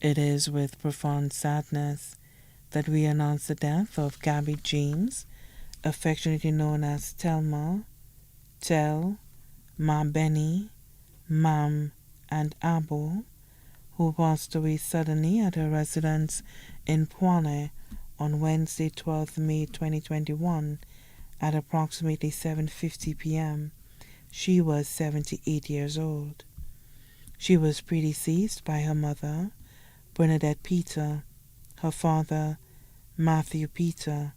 It is with profound sadness that we announce the death of Gaby James, affectionately known as Thelma, Tel, Ma Benny, Mam, and Abo, who passed away suddenly at her residence in Poile on Wednesday, 12th May 2021 at approximately 7:50 p.m. She was 78 years old. She was predeceased by her mother, Bernadette Peter, her father, Matthew Peter,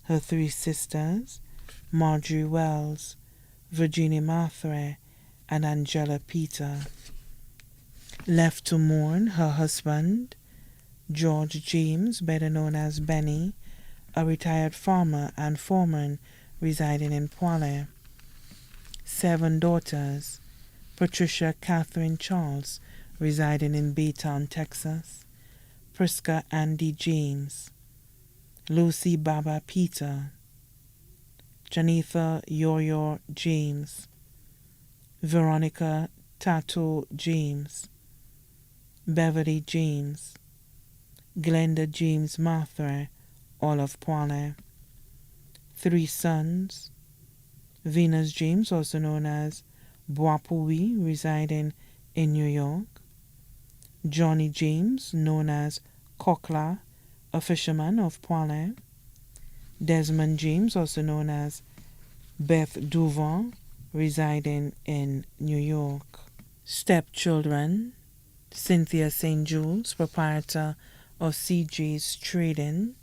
her three sisters, Marjorie Wells, Virginia Mathurin, and Angela Peter. Left to mourn her husband, George James, better known as Benny, a retired farmer and foreman residing in Poile. 7 daughters, Patricia Catherine Charles, residing in Baytown, Texas, Priska Andy James, Lucy Baba Peter, Janitha Yoyo James, Veronica Tato James, Beverly James, Glenda James Mathurin, all of Poile. 3 sons, Venus James, also known as Boapui, residing in New York, Johnny James, known as Kokla, a fisherman of Poile, Desmond James, also known as Beth Duvant, residing in New York. Stepchildren, Cynthia St. Jules, proprietor of CJ's Trading,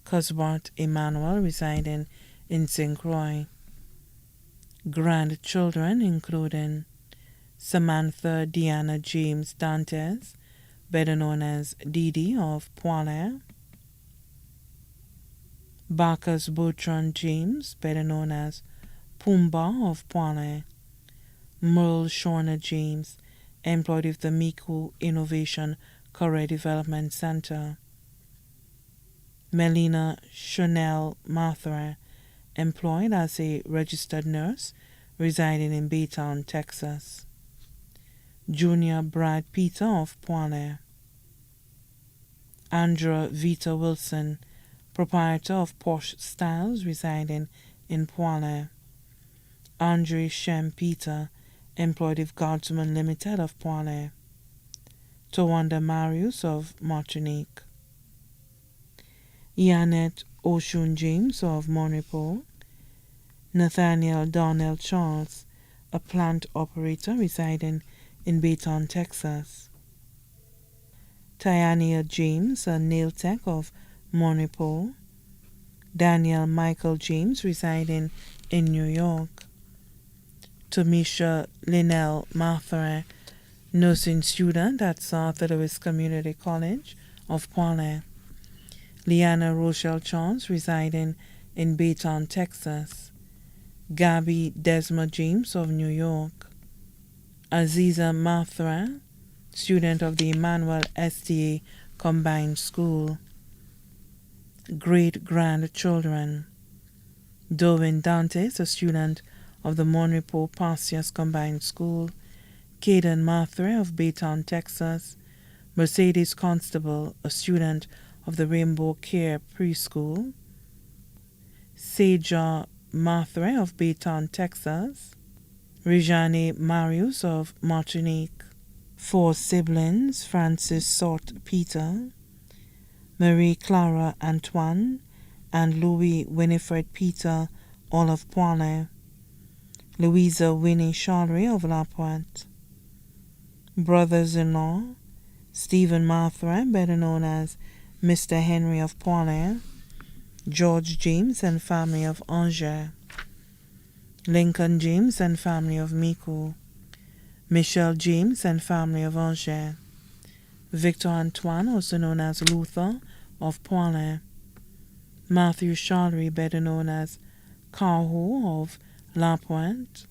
Cuthbert Emmanuel, residing in St. Croix. Grandchildren, including Samantha Deanna James Dantes, better known as Didi of Poile, Bacchus Bertrand James, better known as Pumbaa of Poile, Merle Shorner James, employed with the Micoud Innovation Career Development Center, Melina Chanel Mathurin, employed as a registered nurse residing in Baytown, Texas, Junior Brad Peter of Poile, Andra Vita Wilson, proprietor of Posh Styles residing in Poile, Andre Shem Peter, employed with Guardsman Limited of Poile, Tawanda Marius of Martinique, Yanet Oshun James of Repos, Nathaniel Darnell Charles, a plant operator residing in Baytown, Texas, Tyania James, a nail tech of Repos, Daniel Michael James, residing in New York, Tomisha Linnell Mathurin, nursing student at South Louis Community College of Poile, Liana Rochelle Charles, residing in Baytown, Texas, Gaby Desma James of New York, Aziza Mathurin, student of the Emmanuel STA Combined School. Great-grandchildren, Darwin Dantes, a student of the Monrepo Pasias Combined School, Caden Mathurin of Baytown, Texas, Mercedes Constable, a student of the Rainbow Care Preschool, Seja Mathurin of Baytown, Texas, Rejane Marius of Martinique. 4 siblings, Francis Sort Peter, Marie Clara Antoine, and Louis Winifred Peter, all of Poile, Louisa Winnie Charlery of La Pointe. Brothers-in-law, Stephen Mathurin, better known as Mr. Henry of Poile, George James and family of Angers, Lincoln James and family of Micoud, Michelle James and family of Angers, Victor Antoine, also known as Luther, of Poile, Matthew Charlery, better known as Carho of La Pointe,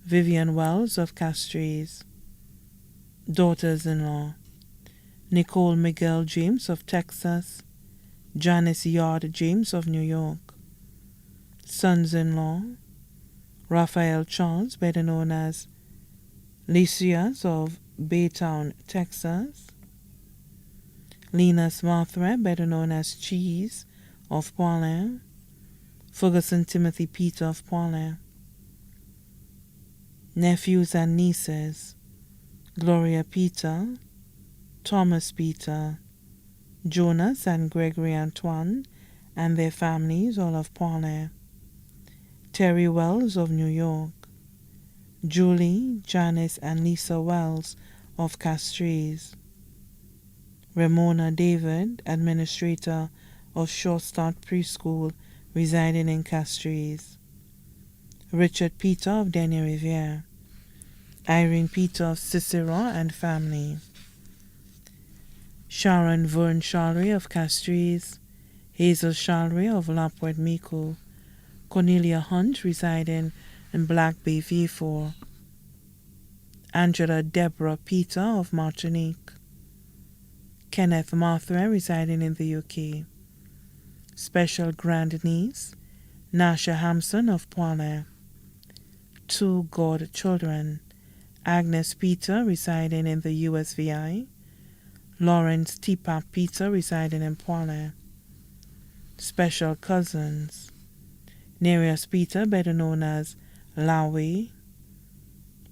Vivian Wells of Castries. Daughters-in-law, Nicole Miguel James of Texas, Janice Yard James of New York. Sons-in-law, Raphael Charles, better known as Lysias of Baytown, Texas, Linus Mathurin, better known as Cheese, of Poilin. Ferguson Timothy Peter of Poilin. Nephews and nieces: Gloria Peter, Thomas Peter, Jonas and Gregory Antoine and their families, all of Poilin. Terry Wells of New York. Julie, Janice, and Lisa Wells of Castries. Ramona David, administrator of Short Start Preschool, residing in Castries. Richard Peter of Dennery, Vieux. Irene Peter of Cicero and family. Sharon Vern Charlery of Castries. Hazel Charlery of Lapward, Micoud. Cornelia Hunte, residing in Black Bay, Vieux. Angela Deborah Peter of Martinique. Kenneth Mathurin, residing in the UK. Special grandniece, Nasha Hampson of Poilin. 2 godchildren, Agnes Peter, residing in the USVI. Lawrence Tipa Peter, residing in Poilin. Special cousins, Nereus Peter, better known as Lawe.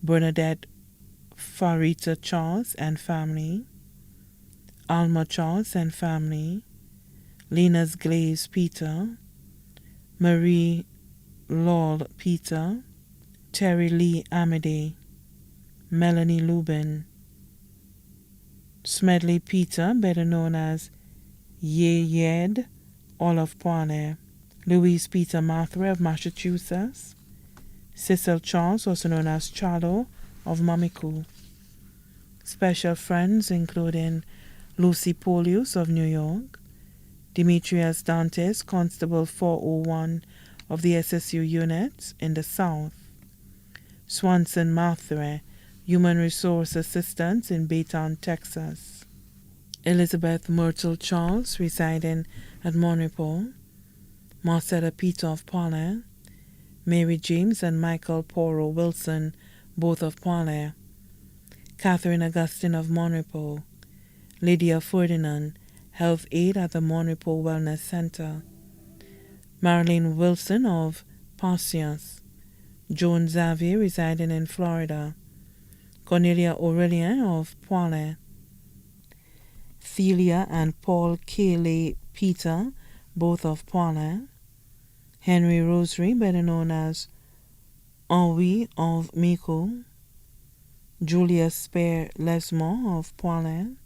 Bernadette Farita Charles and family. Alma Charles and family. Linus Glaze Peter. Marie Lowell Peter. Terry Lee Amadei. Melanie Lubin. Smedley Peter, better known as Yed, all of Poilin. Louise Peter Mathurin of Massachusetts. Cecil Charles, also known as Charlo, of Mamiku. Special friends including Lucy Polius of New York. Demetrius Dantes, Constable 401 of the SSU unit in the South. Swanson Mathurin, Human Resource Assistant in Baytown, Texas. Elizabeth Myrtle Charles, residing at Monrepo. Marcella Peter of Poilin. Mary James and Michael Poro Wilson, both of Poilin. Catherine Augustin of Monrepo. Lydia Ferdinand, Health Aide at the Monrepo Wellness Center. Marilyn Wilson of Pasias. Joan Xavier, residing in Florida. Cornelia Aurellin of Poilin. Thelia and Paul Cayley Peter, both of Poilin. Henry Rosary, better known as Henri of Micoud. Julius Spare Lesmont of Poilin.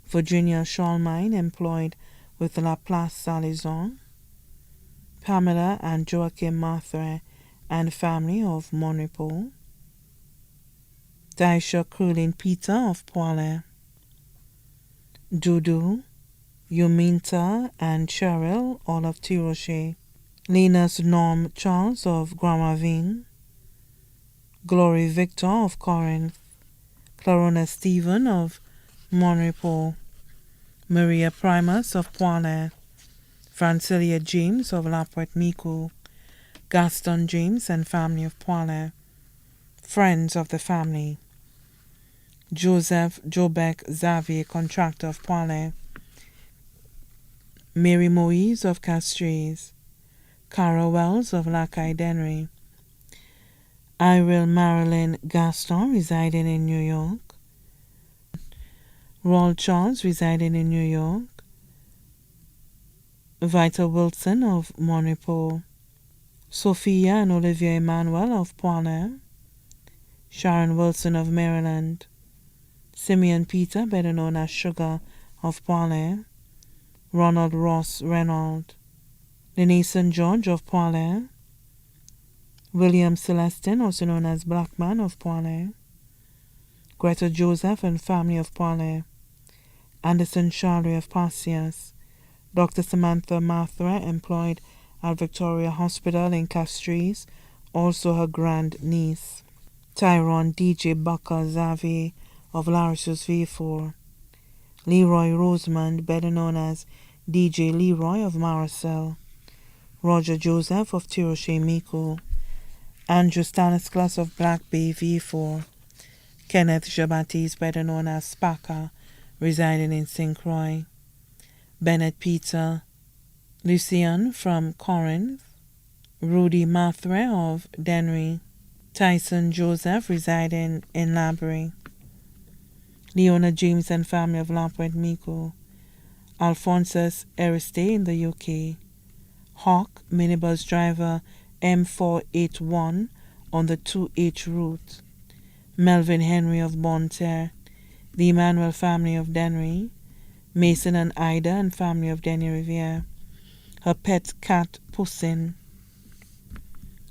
Virginia Schalmine, employed with La Place Salison. Pamela and Joachim Mathurin and family of Monrepo. Daisha Curlin Peter of Poilin. Dudu, Yuminta and Cheryl, all of Tiroche. Linus Norm Charles of Ravine. Glory Victor of Corinth. Clarona Stephen of Monrepo. Maria Primus of Poilin. Francilia James of Lapwet, Micoud. Gaston James and family of Poilin. Friends of the family: Joseph Jobec Xavier, contractor of Poilin. Mary Moise of Castries. Cara Wells of Lacaille Dennery. Iril Marilyn Gaston, residing in New York. Roll Charles, residing in New York. Vita Wilson of Monrepo. Sophia and Olivia Emmanuel of Poilin. Sharon Wilson of Maryland. Simeon Peter, better known as Sugar of Praslin. Ronald Ross Reynolds. Denison George of Poilin. William Celestin, also known as Blackman of Poilin. Greta Joseph and family of Poilin. Anderson Charlery of Pasias. Dr. Samantha Mathurin, employed at Victoria Hospital in Castries, also her grand-niece. Tyrone DJ Bucker Xavier of Larissus Vieux. Leroy Rosemond, better known as DJ Leroy of Maricel. Roger Joseph of Tiroche, Micoud. Andrew Stanislas of Black Bay, Vieux. Kenneth Jean-Baptiste, better known as Spaka, residing in St. Croix, Bennett Peter, Lucien from Corinth, Rudy Mathurin of Dennery, Tyson Joseph residing in Labrie, Leona James and family of Lampret Micoud, Alphonsus Ariste in the UK, Hawk minibus driver M481 on the 2H route, Melvin Henry of Bonterre, the Emmanuel family of Dennery, Mason and Ida and family of Dennery Vieux, her pet cat Pussin.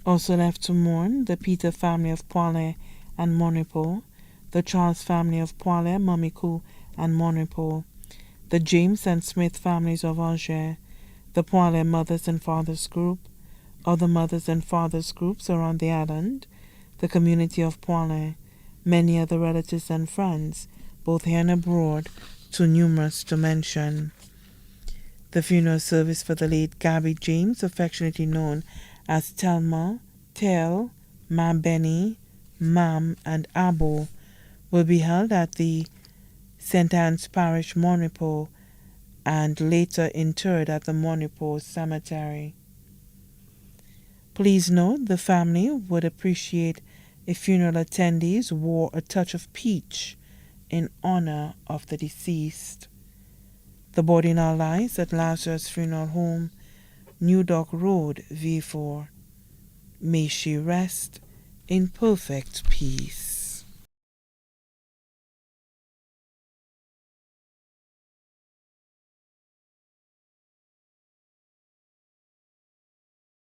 Also left to mourn the Peter family of Poile and Monipo, the Charles family of Poile, Mamiku and Monipo, the James and Smith families of Angers, the Poile Mothers and Fathers Group, other mothers and fathers groups around the island, the community of Poile, many other relatives and friends, both here and abroad, too numerous to mention. The funeral service for the late Gaby James, affectionately known as Telma, Tel, Ma Benny, Mam, and Abo, will be held at the St. Anne's Parish Monipo and later interred at the Monipo Cemetery. Please note the family would appreciate if funeral attendees wore a touch of peach in honor of the deceased. The body now lies at Lazarus Funeral Home, New Dock Road, V4. May she rest in perfect peace.